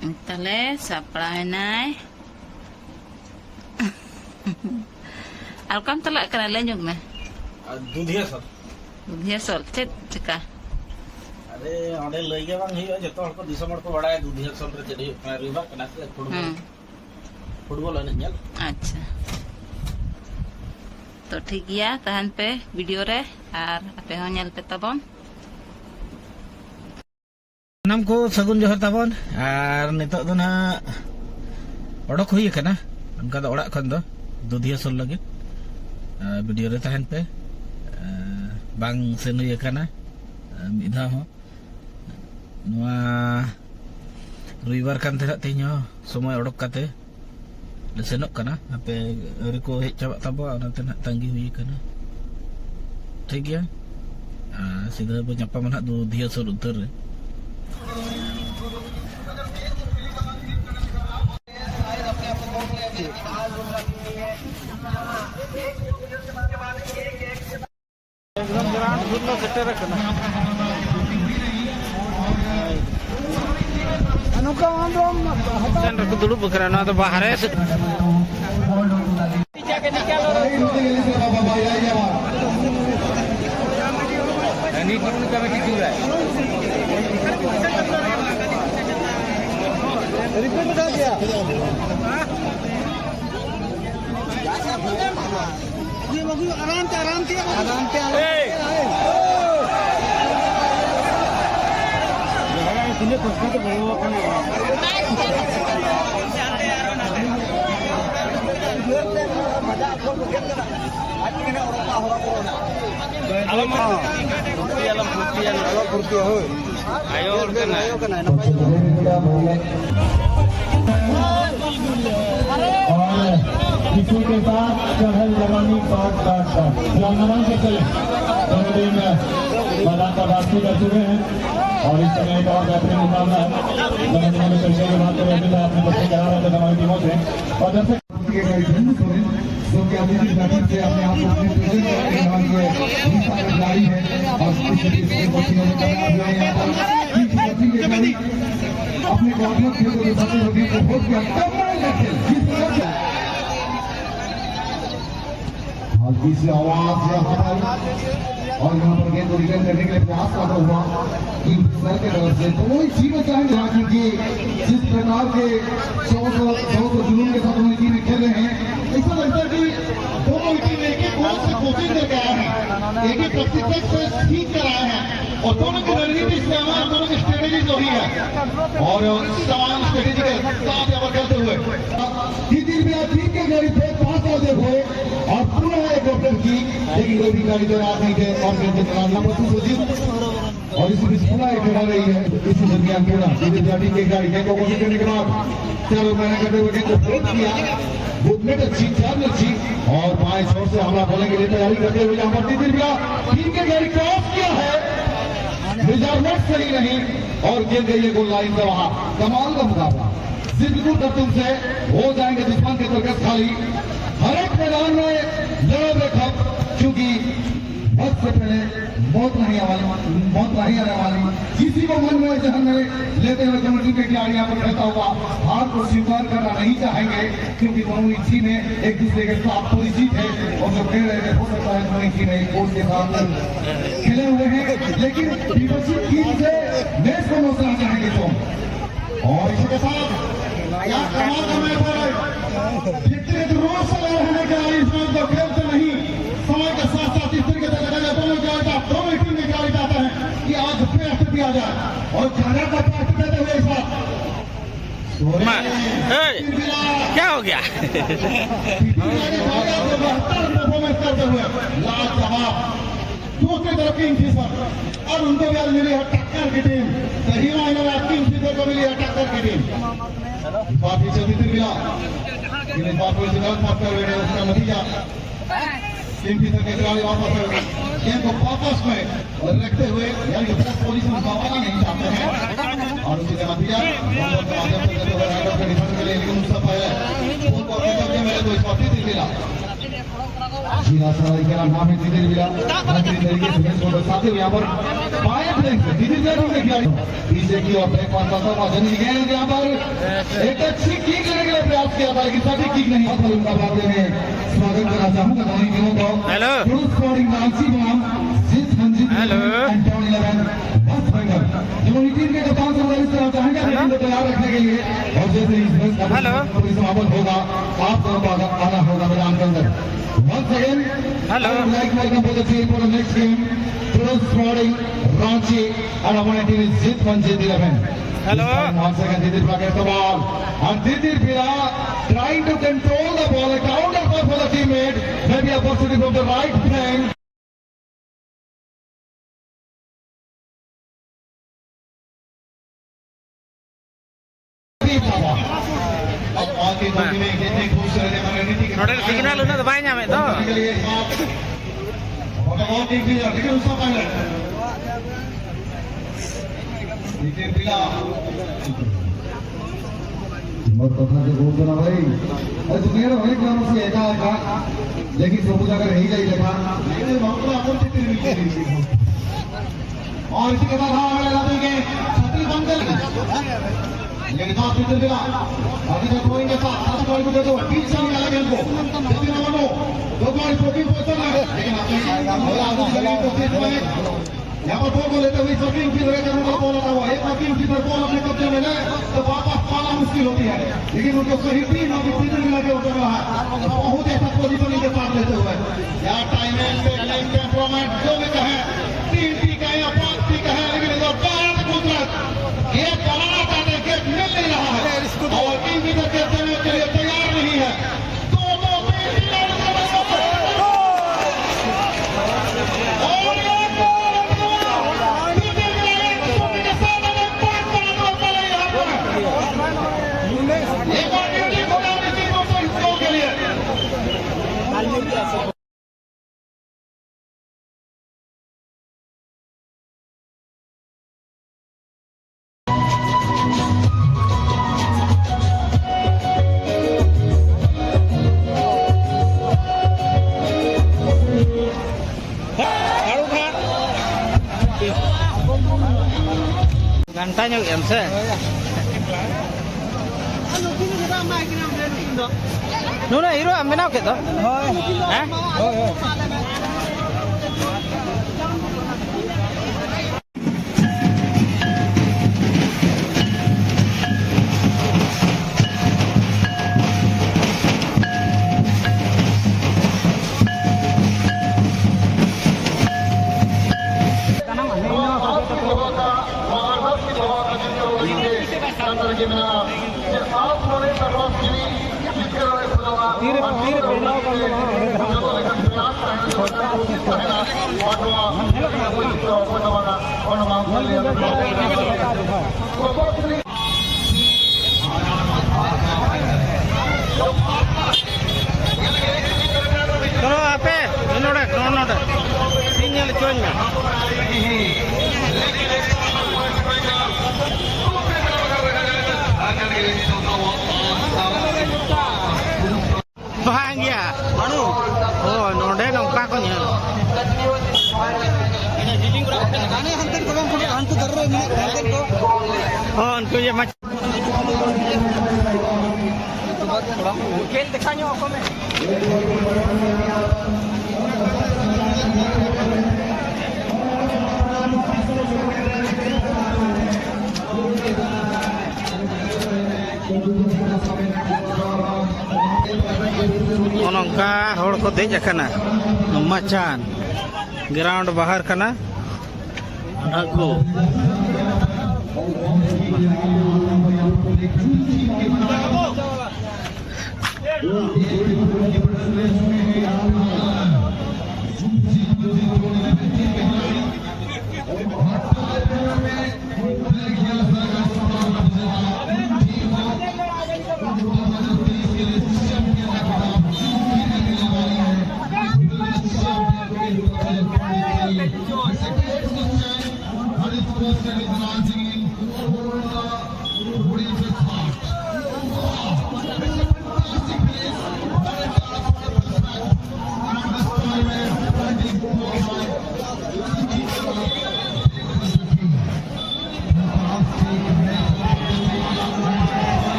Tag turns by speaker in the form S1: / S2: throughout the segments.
S1: Tale sapra nai. Alkam telak kena lenyuk na.
S2: Dudia sir.
S1: Dudia sol ceka.
S2: अरे order ले गया बंग हियो जतो हर को दिसंबर को बड़ा है दुधिया सल रे चढ़ी रिवा कना से फुटबॉल है नल
S1: अच्छा तो ठीक गया तहन पे वीडियो रे आर आपे हो नेल पे तबन
S2: नाम को सगुन जोहर तबन आर नितो दो ना ओडक हुई कना उनका तो ओडा खन दो दुधिया सल लगे वीडियो रे तहन पे बांग सेन हुई कना मिधा हो रविवार kan tinyo semua odok kate lesenok kana ape riko hej cabak tabo ana nak tanggi hui kana ठीक है सीधा penyapa mana tu dia suruh ter एकदम ग्रांड गुल्लो सेटर रखना सेंटर को dulu bergerak atau bahar ya ini turun ke bawah itu lah repeat बता दिया ये बाबू आराम से ini kursi itu bawa kan ayo किसी के साथ चहल जवानी पाठ नमन से चले मैदान का बातचीत कर चुके हैं और इस समय एक और बेहतरीन मुकाबला है नमन चर्चा के बाद अपने बच्चे करा रहे थे हमारी टीमों से और जब से जो कि अपने अपने आप को जारी है और अपने गौरव हल्की सी आवाज और यहाँ पर गेंद रिटर्न करने के लिए प्रयास करता हुआ सर के तरफ से तो वो इसी में चाहेंगे राजू की जिस प्रकार के जुनून के साथ दोनों टीमें खेल रहे हैं ऐसा लगता है कि दोनों टीम एक एक गोल से कोशिश करके आए हैं एक एक प्रैक्टिस से सीख कर आए हैं और दोनों की रणनीति इस्तेमाल दोनों की स्ट्रेटेजी जो है और समान स्ट्रेटेजी के साथ यहाँ पर खेलते हुए टीम के गाड़ी पे 5 बजे हुए और पूरा एक ओपन की लेकिन वो भी गाड़ी दौरा नहीं थे और और इसी बीच पूरा एक खड़ा रही है इसी दरमियान पूरा टीम के गाड़ी को कोशिश करने के बाद चलो मैंने करते हुए को ब्रेक किया बुकमेट अच्छी चार्ज अच्छी और बाएं छोर से हमला करने के लिए तैयारी करते हुए यहाँ पर टीम के गाड़ी क्रॉस किया है मेजरमेंट सही नहीं और गिर गई है गोल लाइन से वहां कमाल का मुकाबला जिंदगी करतुम से हो जाएंगे दुश्मन के तरकस खाली हर एक मैदान में लड़ देखा क्योंकि वक्त से पहले मौत नहीं आने वाली किसी को मन में जहन में लेते हुए कमेटी के खिलाड़ी यहाँ पर रहता हुआ हार को स्वीकार करना नहीं चाहेंगे क्योंकि दोनों इसी में एक दूसरे के साथ परिचित है और जो खेल रहे थे हो सकता है दोनों इसी में एक कोच के साथ खेले हुए हैं लेकिन टीम से मैच को नौकरना चाहेंगे तो और इसी के साथ जितने रोज से लड़ रहे हैं इसमें तो खेलते नहीं समय के साथ साथ इस तरीके से लगा जाए दोनों टीम में खिलाड़ी चाहते हैं कि आज बेस्ट दिया जाए और झाड़ा का पार्टी देते हुए इस बात क्या हो गया परफॉर्मेंस करते हुए लाजवाब दूसरी तरफ किंग फिशर और उनको भी आज मिली है टक्कर की टीम सही मायने में किंग फिशर को मिली है टक्कर की टीम काफी जल्दी मिला लेकिन बात हुई गलत बात कर रहे हैं उसका नतीजा किंग फिशर के खिलाड़ी वापस गेंद को वापस में रखते हुए यानी कि बहुत पोजीशन गंवाना नहीं चाहते हैं और उसी का नतीजा लेकिन उसका पहले मेरे को इस बात मिला जी रास्ता का नाम है दीदी बिला बेहतरीन तरीके से मैच को दर्शाते हुए यहाँ पर बाएं फ्लैंक से दीदी बिला ने किया पीछे की ओर बैक पास पास जनी गए यहाँ पर एक अच्छी किक लेने के लिए प्रयास किया था लेकिन सभी किक नहीं पर उनका मुकाबले में स्वागत करना चाहूंगा धोनी टीमों को
S3: हेलो
S2: स्कोरिंग रांची बनाम जित मंजित
S3: हेलो
S2: एंड टाउन 11 बस बंगर धोनी टीम के कप्तान से इस तरह चाहेंगे टीम को तैयार रखने के लिए और जैसे इस मैच का समापन होगा आप दोनों को आना होगा मैदान के अंदर once again
S3: hello
S2: like welcome for the team for the next game Pulse Sporting Ranchi and opponent team is Jit Manjit 11
S3: hello
S2: once again Didir Prakesh the ball and Didir Pira trying to control the ball a counter for the teammate maybe a opportunity from the right flank
S3: nodal signal उन्हें दबाई ना मैं तो
S2: बहुत कथा से बोल दो ना भाई अरे दुनिया में भाई काम से एका एका लेकिन सब पूजा कर नहीं जाई देखा और इसी के बाद हमारे इलाके के छतरी बंदल लेकिन आप इधर दिला अभी तक कोई के साथ साथ कोई को दे दो बीच से निकाला गया इनको जल्दी ना मानो दो बार प्रोटीन पोजीशन है लेकिन आपने आगे चली कोशिश में यहाँ पर बॉल लेते हुए सभी उठी तरह का उनका बॉल आता हुआ एक बार उठी पर बॉल अपने कब्जे में ले तो वापस पाना मुश्किल होती है लेकिन उनको सही टीम अभी तीन मिला के उतर रहा है बहुत ऐसा पोजीशन इनके साथ लेते हुए यार टाइमिंग टेम्परामेंट जो भी कहे 3 टी का या 5 टी का है लेकिन इधर बाहर कुदरत ये बनाना चाहते हैं गेट मिल नहीं रहा है और टीम भी गेट देने के लिए तैयार नहीं है दोनों
S3: Gantanya em se. Nuna hero am benau ke to? Hah? Kalau apa? Noda. Sinyal cuanya. Bahagia. Manu. Oh, noda nongka ko niya. Oh, उनको ये मच खेल दिखाइए आपको मैं नongka hor ko dej akana machan ground bahar kana aku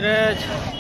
S3: average